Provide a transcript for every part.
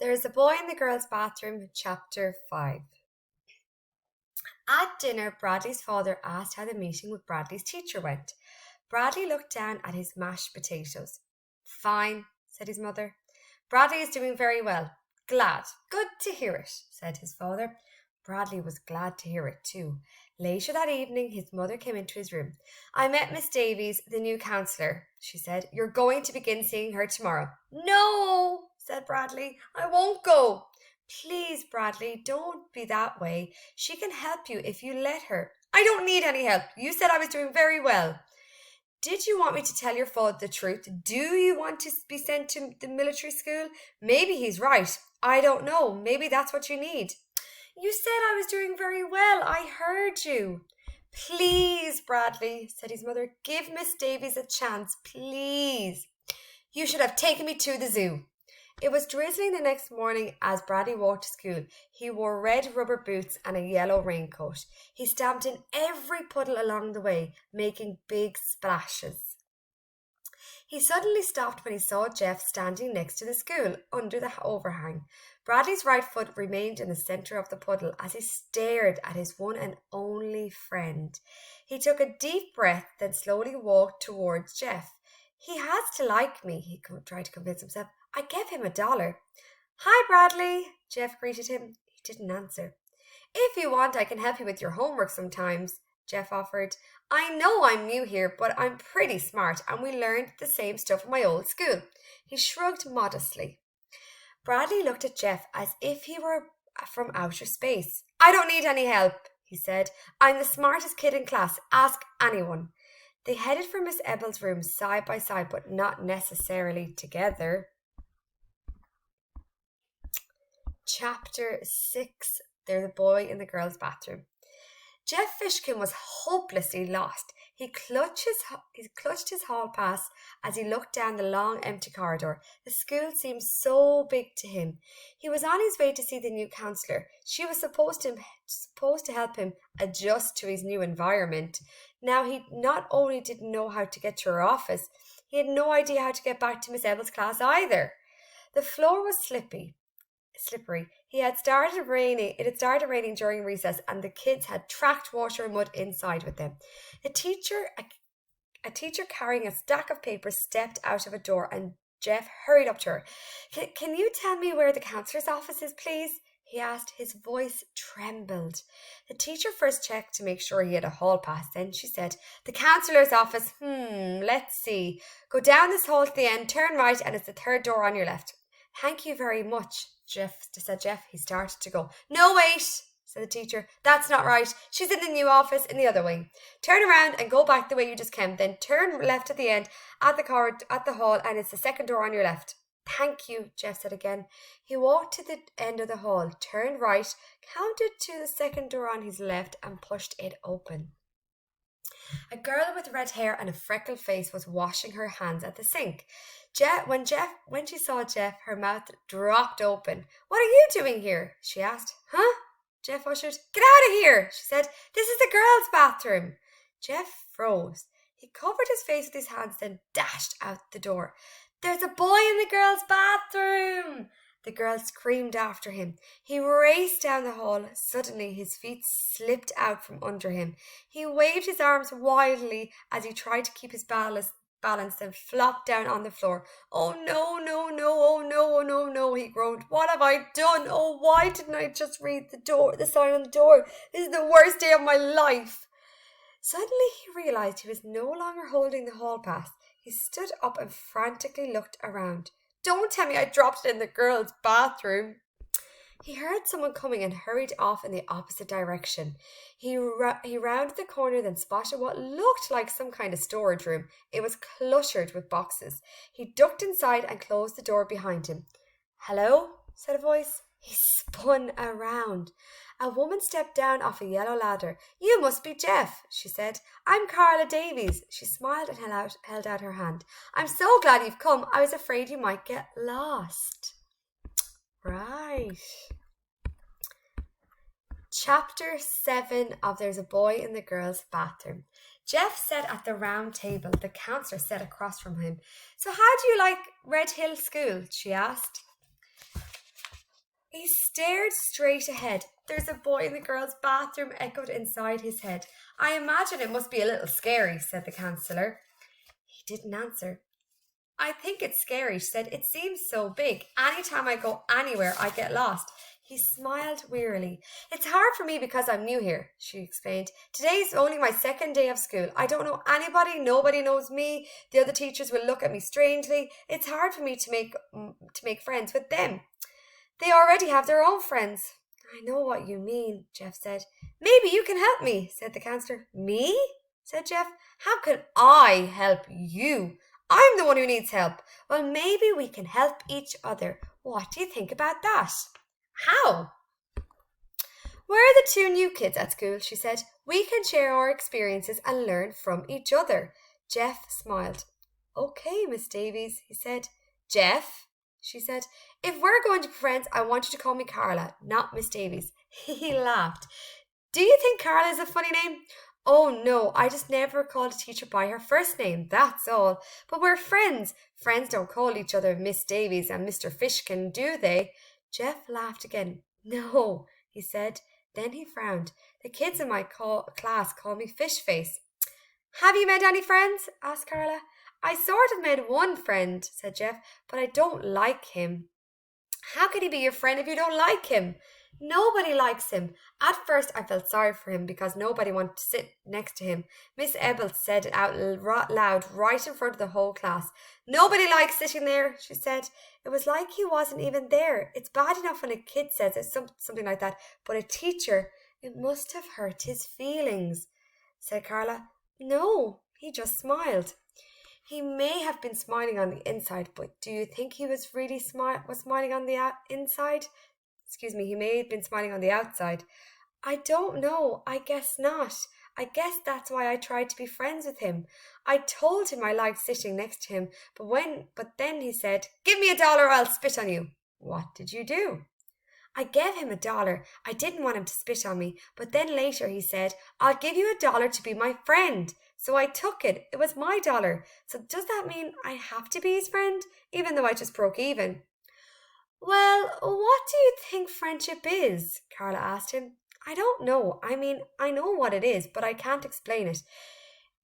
There's a Boy in the Girls' Bathroom, Chapter 5. At dinner, Bradley's father asked how the meeting with Bradley's teacher went. Bradley looked down at his mashed potatoes. Fine, said his mother. Bradley is doing very well. Glad. Good to hear it, said his father. Bradley was glad to hear it too. Later that evening, his mother came into his room. I met Miss Davies, the new counsellor, she said. You're going to begin seeing her tomorrow. No, said Bradley. I won't go. Please, Bradley, don't be that way. She can help you if you let her. I don't need any help. You said I was doing very well. Did you want me to tell your father the truth? Do you want to be sent to the military school? Maybe he's right. I don't know. Maybe that's what you need. You said I was doing very well. I heard you. Please, Bradley, said his mother, give Miss Davies a chance, please. You should have taken me to the zoo. It was drizzling the next morning as Bradley walked to school. He wore red rubber boots and a yellow raincoat. He stamped in every puddle along the way, making big splashes. He suddenly stopped when he saw Jeff standing next to the school, under the overhang. Bradley's right foot remained in the centre of the puddle as he stared at his one and only friend. He took a deep breath, then slowly walked towards Jeff. He has to like me, he tried to convince himself. I gave him $1. Hi, Bradley, Jeff greeted him. He didn't answer. If you want, I can help you with your homework sometimes, Jeff offered. I know I'm new here, but I'm pretty smart, and we learned the same stuff in my old school. He shrugged modestly. Bradley looked at Jeff as if he were from outer space. I don't need any help, he said. I'm the smartest kid in class. Ask anyone. They headed for Miss Ebble's room side by side, but not necessarily together. Chapter 6. There's a Boy in the Girls' Bathroom. Jeff Fishkin was hopelessly lost. He clutched his hall pass as he looked down the long, empty corridor. The school seemed so big to him. He was on his way to see the new counsellor. She was supposed to help him adjust to his new environment. Now he not only didn't know how to get to her office, he had no idea how to get back to Miss Ebble's class either. The floor was slippery. It had started raining during recess, and the kids had tracked water and mud inside with them. A teacher carrying a stack of papers stepped out of a door, and Jeff hurried up to her. Can you tell me where the counsellor's office is, please? He asked. His voice trembled. The teacher first checked to make sure he had a hall pass. Then she said, the counsellor's office, let's see. Go down this hall to the end, turn right, and it's the third door on your left. Thank you very much, said Jeff. He started to go. No, wait, said the teacher. That's not right. She's in the new office in the other wing. Turn around and go back the way you just came. Then turn left at the end at the hall, and it's the second door on your left. Thank you, Jeff said again. He walked to the end of the hall, turned right, counted to the second door on his left, and pushed it open. A girl with red hair and a freckled face was washing her hands at the sink. When she saw Jeff, her mouth dropped open. What are you doing here? She asked. Huh? Jeff ushered. Get out of here, she said. This is the girls' bathroom. Jeff froze. He covered his face with his hands, then dashed out the door. There's a boy in the girls' bathroom! The girl screamed after him. He raced down the hall. Suddenly, his feet slipped out from under him. He waved his arms wildly as he tried to keep his balance, then flopped down on the floor. Oh no, no, no, oh no, oh no, no, he groaned. What have I done? Oh, why didn't I just read the sign on the door? This is the worst day of my life. Suddenly, he realized he was no longer holding the hall pass. He stood up and frantically looked around. Don't tell me I dropped it in the girls' bathroom. He heard someone coming and hurried off in the opposite direction. He rounded the corner, then spotted what looked like some kind of storage room. It was cluttered with boxes. He ducked inside and closed the door behind him. Hello? Said a voice. He spun around. A woman stepped down off a yellow ladder. You must be Jeff, she said. I'm Carla Davies. She smiled and held out her hand. I'm so glad you've come. I was afraid you might get lost. Right. Chapter 7 of There's a Boy in the Girls' Bathroom. Jeff sat at the round table. The counsellor sat across from him. So how do you like Red Hill School? She asked. He stared straight ahead. "There's a boy in the girls' bathroom," echoed inside his head. "I imagine it must be a little scary," said the counsellor. He didn't answer. "I think it's scary," she said. "It seems so big. Anytime I go anywhere, I get lost." He smiled wearily. "It's hard for me because I'm new here," she explained. "Today's only my second day of school. I don't know anybody. Nobody knows me. The other teachers will look at me strangely. It's hard for me to make friends with them. They already have their own friends." "I know what you mean," Jeff said. "Maybe you can help me," said the counselor. "Me?" said Jeff. "How can I help you? I'm the one who needs help." "Well, maybe we can help each other. What do you think about that?" "How?" "We're the two new kids at school," she said. "We can share our experiences and learn from each other." Jeff smiled. "Okay, Miss Davies," he said. "Jeff," she said, "if we're going to be friends, I want you to call me Carla, not Miss Davies." He laughed. "Do you think Carla is a funny name?" "Oh, no, I just never called a teacher by her first name, that's all. But we're friends. Friends don't call each other Miss Davies and Mr. Fishkin, do they?" Jeff laughed again. "No," he said. Then he frowned. "The kids in my class call me Fish Face." "Have you made any friends?" asked Carla. "I sort of made one friend," said Jeff, "but I don't like him." "How can he be your friend if you don't like him?" "Nobody likes him. At first I felt sorry for him because nobody wanted to sit next to him. Miss Ebbels said it out loud right in front of the whole class. 'Nobody likes sitting there,' she said. It was like he wasn't even there. It's bad enough when a kid says it, something like that, but a teacher, it must have hurt his feelings," said Carla. "No, he just smiled." "He may have been smiling on the inside, but do you think he was really smiling on the inside? Excuse me, he may have been smiling on the outside." "I don't know. I guess not. I guess that's why I tried to be friends with him. I told him I liked sitting next to him, but then he said, 'Give me $1 or I'll spit on you.'" "What did you do?" "I gave him $1. I didn't want him to spit on me, but then later he said, 'I'll give you $1 to be my friend.' So I took it. It was my $1. So does that mean I have to be his friend, even though I just broke even?" "Well, what do you think friendship is?" Carla asked him. "I don't know. I mean, I know what it is, but I can't explain it.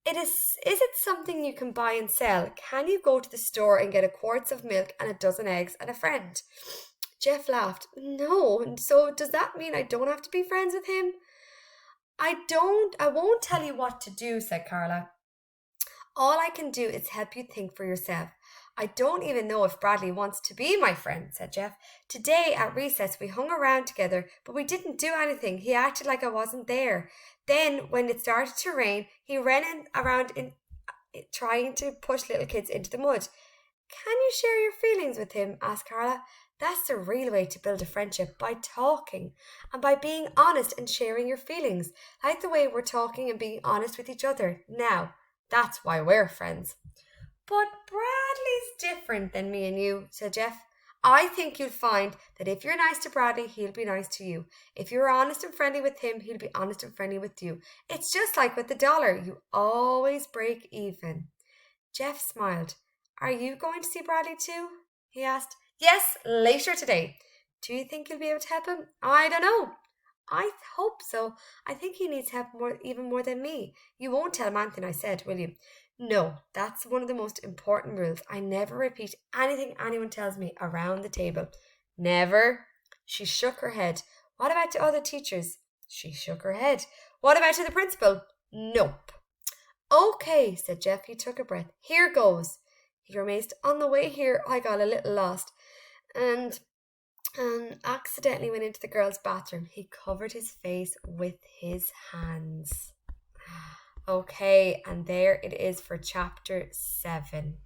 Is it something you can buy and sell? Can you go to the store and get a quart of milk and a dozen eggs and a friend?" Jeff laughed. "No, so does that mean I don't have to be friends with him?" I won't tell you what to do," said Carla. "All I can do is help you think for yourself. I don't even know if Bradley wants to be my friend," said Jeff. "Today at recess we hung around together, but we didn't do anything. He acted like I wasn't there. Then, when it started to rain, he ran around trying to push little kids into the mud." "Can you share your feelings with him?" asked Carla. "That's the real way to build a friendship, by talking and by being honest and sharing your feelings, like the way we're talking and being honest with each other now. That's why we're friends." "But Bradley's different than me and you," said Jeff. "I think you'll find that if you're nice to Bradley, he'll be nice to you. If you're honest and friendly with him, he'll be honest and friendly with you. It's just like with the $1. You always break even." Jeff smiled. "Are you going to see Bradley too?" he asked. "Yes, later today." "Do you think you'll be able to help him?" "I don't know." "I hope so. I think he needs help even more than me. You won't tell him anything I said, will you?" "No, that's one of the most important rules. I never repeat anything anyone tells me around the table." "Never?" She shook her head. "What about to other teachers?" She shook her head. "What about to the principal?" "Nope." "Okay," said Jeff. He took a breath. "Here goes." He grimaced. "On the way here, I got a little lost and accidentally went into the girls' bathroom." He covered his face with his hands. Okay, and there it is for chapter 7.